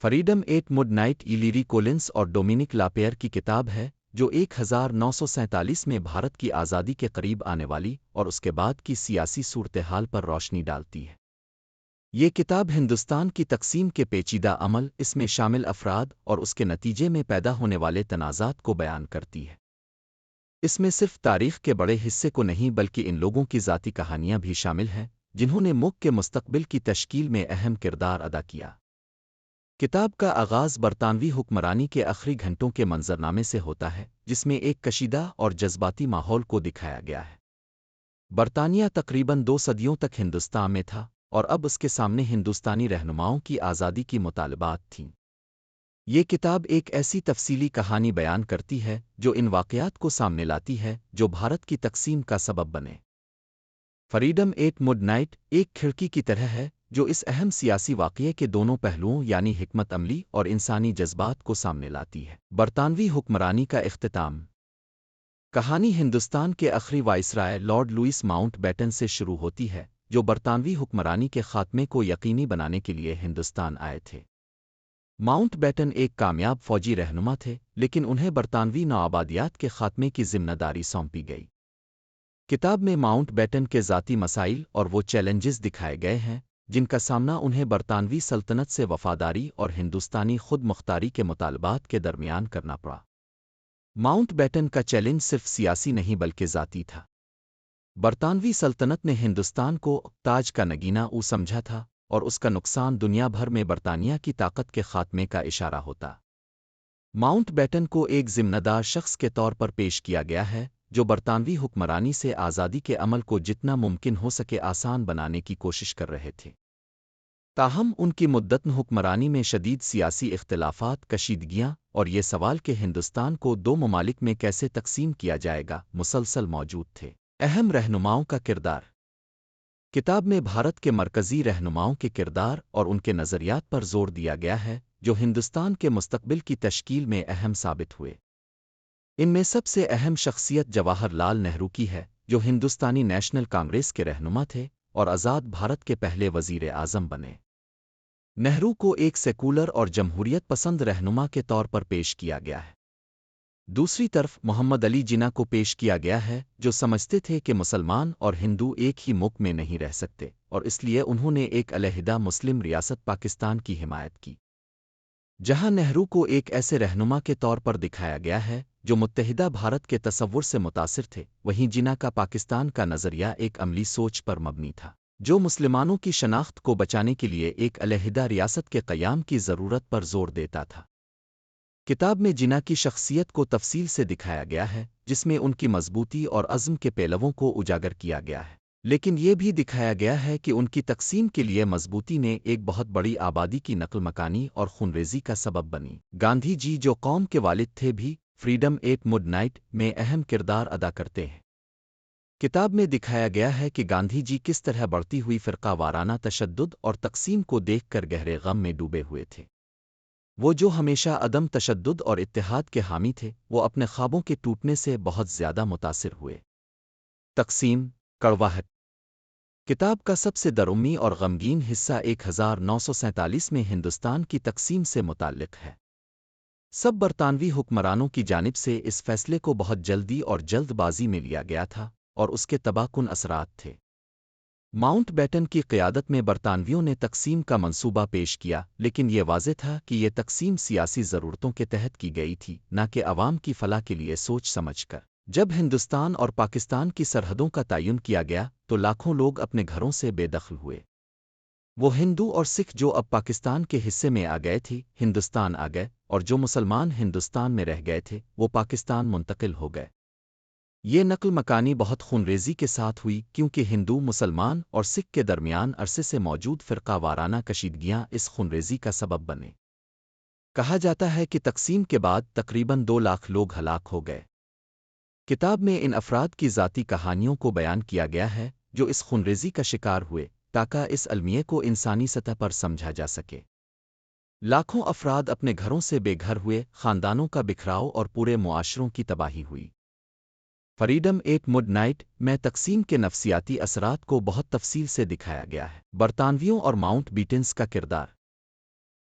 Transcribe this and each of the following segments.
Freedom at mid night ایلیری کولنس اور Dominic لاپیئر کی کتاب ہے جو 1947 میں بھارت کی آزادی کے قریب آنے والی اور اس کے بعد کی سیاسی صورتحال پر روشنی ڈالتی ہے۔ یہ کتاب ہندوستان کی تقسیم کے پیچیدہ عمل، اس میں شامل افراد اور اس کے نتیجے میں پیدا ہونے والے تنازعات کو بیان کرتی ہے۔ اس میں صرف تاریخ کے بڑے حصے کو نہیں بلکہ ان لوگوں کی ذاتی کہانیاں بھی شامل ہیں جنہوں نے ملک کے مستقبل کی تشکیل میں اہم کردار ادا کیا۔ کتاب کا آغاز برطانوی حکمرانی کے آخری گھنٹوں کے منظرنامے سے ہوتا ہے جس میں ایک کشیدہ اور جذباتی ماحول کو دکھایا گیا ہے۔ برطانیہ تقریباً 2 صدیوں تک ہندوستان میں تھا اور اب اس کے سامنے ہندوستانی رہنماؤں کی آزادی کی مطالبات تھیں۔ یہ کتاب ایک ایسی تفصیلی کہانی بیان کرتی ہے جو ان واقعات کو سامنے لاتی ہے جو بھارت کی تقسیم کا سبب بنے۔ فریڈم ایٹ مڈ نائٹ ایک کھڑکی کی طرح ہے جو اس اہم سیاسی واقعے کے دونوں پہلوؤں یعنی حکمت عملی اور انسانی جذبات کو سامنے لاتی ہے۔ برطانوی حکمرانی کا اختتام۔ کہانی ہندوستان کے آخری viceroy lord Louis Mountbatten سے شروع ہوتی ہے جو برطانوی حکمرانی کے خاتمے کو یقینی بنانے کے لیے ہندوستان آئے تھے۔ ماؤنٹ بیٹن ایک کامیاب فوجی رہنما تھے لیکن انہیں برطانوی نوآبادیات کے خاتمے کی ذمہ داری سونپی گئی۔ کتاب میں ماؤنٹ بیٹن کے ذاتی مسائل اور وہ چیلنجز دکھائے گئے ہیں جن کا سامنا انہیں برطانوی سلطنت سے وفاداری اور ہندوستانی خود مختاری کے مطالبات کے درمیان کرنا پڑا۔ ماؤنٹ بیٹن کا چیلنج صرف سیاسی نہیں بلکہ ذاتی تھا۔ برطانوی سلطنت نے ہندوستان کو تاج کا نگینہ سمجھا تھا اور اس کا نقصان دنیا بھر میں برطانیہ کی طاقت کے خاتمے کا اشارہ ہوتا۔ ماؤنٹ بیٹن کو ایک ذمہ دار شخص کے طور پر پیش کیا گیا ہے جو برطانوی حکمرانی سے آزادی کے عمل کو جتنا ممکن ہو سکے آسان بنانے کی کوشش کر رہے تھے۔ تاہم ان کی مدت حکمرانی میں شدید سیاسی اختلافات، کشیدگیاں اور یہ سوال کہ ہندوستان کو 2 ممالک میں کیسے تقسیم کیا جائے گا مسلسل موجود تھے۔ اہم رہنماؤں کا کردار۔ کتاب میں بھارت کے مرکزی رہنماؤں کے کردار اور ان کے نظریات پر زور دیا گیا ہے جو ہندوستان کے مستقبل کی تشکیل میں اہم ثابت ہوئے۔ ان میں سب سے اہم شخصیت جواہر لال نہرو کی ہے جو ہندوستانی نیشنل کانگریس کے رہنما تھے اور آزاد بھارت کے پہلے وزیر اعظم بنے۔ نہرو کو ایک سیکولر اور جمہوریت پسند رہنما کے طور پر پیش کیا گیا ہے۔ دوسری طرف محمد علی جناح کو پیش کیا گیا ہے جو سمجھتے تھے کہ مسلمان اور ہندو ایک ہی ملک میں نہیں رہ سکتے اور اس لیے انہوں نے ایک علیحدہ مسلم ریاست پاکستان کی حمایت کی۔ جہاں نہرو کو ایک ایسے رہنما کے طور پر دکھایا گیا ہے جو متحدہ بھارت کے تصور سے متاثر تھے، وہیں جناح کا پاکستان کا نظریہ ایک عملی سوچ پر مبنی تھا جو مسلمانوں کی شناخت کو بچانے کے لیے ایک علیحدہ ریاست کے قیام کی ضرورت پر زور دیتا تھا۔ کتاب میں جناح کی شخصیت کو تفصیل سے دکھایا گیا ہے جس میں ان کی مضبوطی اور عزم کے پہلوؤں کو اجاگر کیا گیا ہے، لیکن یہ بھی دکھایا گیا ہے کہ ان کی تقسیم کے لیے مضبوطی نے ایک بہت بڑی آبادی کی نقل مکانی اور خونریزی کا سبب بنی۔ گاندھی جی جو قوم کے والد تھے بھی فریڈم ایٹ مڈ نائٹ میں اہم کردار ادا کرتے ہیں۔ کتاب میں دکھایا گیا ہے کہ گاندھی جی کس طرح بڑھتی ہوئی فرقہ وارانہ تشدد اور تقسیم کو دیکھ کر گہرے غم میں ڈوبے ہوئے تھے۔ وہ جو ہمیشہ عدم تشدد اور اتحاد کے حامی تھے، وہ اپنے خوابوں کے ٹوٹنے سے بہت زیادہ متاثر ہوئے۔ تقسیم، کڑواہٹ۔ کتاب کا سب سے درمی اور غمگین حصہ 1947 میں ہندوستان کی تقسیم سے متعلق ہے۔ سب برطانوی حکمرانوں کی جانب سے اس فیصلے کو بہت جلدی اور جلد بازی میں لیا گیا تھا اور اس کے تباہ کن اثرات تھے۔ ماؤنٹ بیٹن کی قیادت میں برطانویوں نے تقسیم کا منصوبہ پیش کیا لیکن یہ واضح تھا کہ یہ تقسیم سیاسی ضرورتوں کے تحت کی گئی تھی نہ کہ عوام کی فلاح کے لیے سوچ سمجھ کر۔ جب ہندوستان اور پاکستان کی سرحدوں کا تعین کیا گیا تو لاکھوں لوگ اپنے گھروں سے بے دخل ہوئے۔ وہ ہندو اور سکھ جو اب پاکستان کے حصے میں آ گئے تھے ہندوستان آ گئے اور جو مسلمان ہندوستان میں رہ گئے تھے وہ پاکستان منتقل ہو گئے۔ یہ نقل مکانی بہت خونریزی کے ساتھ ہوئی کیونکہ ہندو، مسلمان اور سکھ کے درمیان عرصے سے موجود فرقہ وارانہ کشیدگیاں اس خونریزی کا سبب بنے۔ کہا جاتا ہے کہ تقسیم کے بعد تقریباً 2 لاکھ لوگ ہلاک ہو گئے۔ کتاب میں ان افراد کی ذاتی کہانیوں کو بیان کیا گیا ہے جو اس خونریزی کا شکار ہوئے تاکہ اس المیے کو انسانی سطح پر سمجھا جا سکے۔ لاکھوں افراد اپنے گھروں سے بے گھر ہوئے، خاندانوں کا بکھراؤ اور پورے معاشروں کی تباہی ہوئی۔ فریڈم ایٹ مڈ نائٹ میں تقسیم کے نفسیاتی اثرات کو بہت تفصیل سے دکھایا گیا ہے۔ برطانویوں اور ماؤنٹ بیٹنز کا کردار۔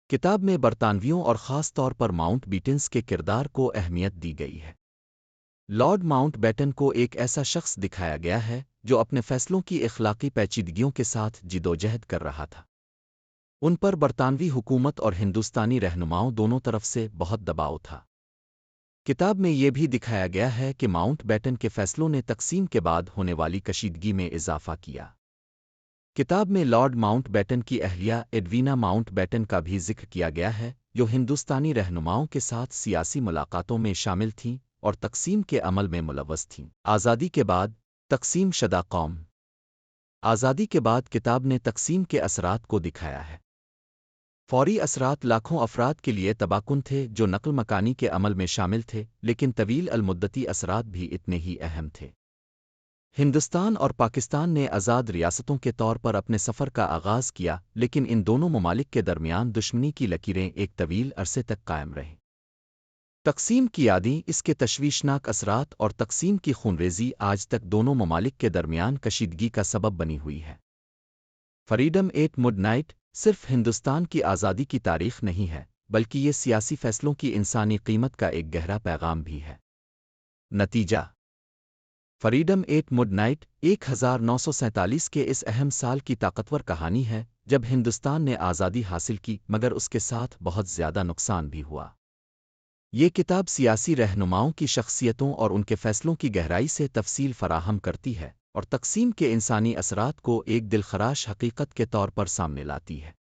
کتاب میں برطانویوں اور خاص طور پر ماؤنٹ بیٹنز کے کردار کو اہمیت دی گئی ہے۔ لارڈ ماؤنٹ بیٹن کو ایک ایسا شخص دکھایا گیا ہے جو اپنے فیصلوں کی اخلاقی پیچیدگیوں کے ساتھ جدوجہد کر رہا تھا۔ ان پر برطانوی حکومت اور ہندوستانی رہنماؤں دونوں طرف سے بہت دباؤ تھا۔ کتاب میں یہ بھی دکھایا گیا ہے کہ ماؤنٹ بیٹن کے فیصلوں نے تقسیم کے بعد ہونے والی کشیدگی میں اضافہ کیا۔ کتاب میں لارڈ ماؤنٹ بیٹن کی اہلیہ ایڈوینا ماؤنٹ بیٹن کا بھی ذکر کیا گیا ہے، جو ہندوستانی رہنماؤں کے ساتھ سیاسی ملاقاتوں میں شامل تھیں اور تقسیم کے عمل میں ملوث تھیں۔ آزادی کے بعد تقسیم شدہ قوم۔ آزادی کے بعد کتاب نے تقسیم کے اثرات کو دکھایا ہے۔ فوری اثرات لاکھوں افراد کے لیے تباہ کن تھے جو نقل مکانی کے عمل میں شامل تھے، لیکن طویل المدتی اثرات بھی اتنے ہی اہم تھے۔ ہندوستان اور پاکستان نے آزاد ریاستوں کے طور پر اپنے سفر کا آغاز کیا، لیکن ان دونوں ممالک کے درمیان دشمنی کی لکیریں ایک طویل عرصے تک قائم رہیں۔ تقسیم کی یادیں، اس کے تشویشناک اثرات اور تقسیم کی خونریزی آج تک دونوں ممالک کے درمیان کشیدگی کا سبب بنی ہوئی ہے۔ فریڈم ایٹ مڈ نائٹ صرف ہندوستان کی آزادی کی تاریخ نہیں ہے، بلکہ یہ سیاسی فیصلوں کی انسانی قیمت کا ایک گہرا پیغام بھی ہے۔ نتیجہ: فریڈم ایٹ مڈ نائٹ 1947 کے اس اہم سال کی طاقتور کہانی ہے جب ہندوستان نے آزادی حاصل کی، مگر اس کے ساتھ بہت زیادہ نقصان بھی ہوا۔ یہ کتاب سیاسی رہنماؤں کی شخصیتوں اور ان کے فیصلوں کی گہرائی سے تفصیل فراہم کرتی ہے اور تقسیم کے انسانی اثرات کو ایک دلخراش حقیقت کے طور پر سامنے لاتی ہے۔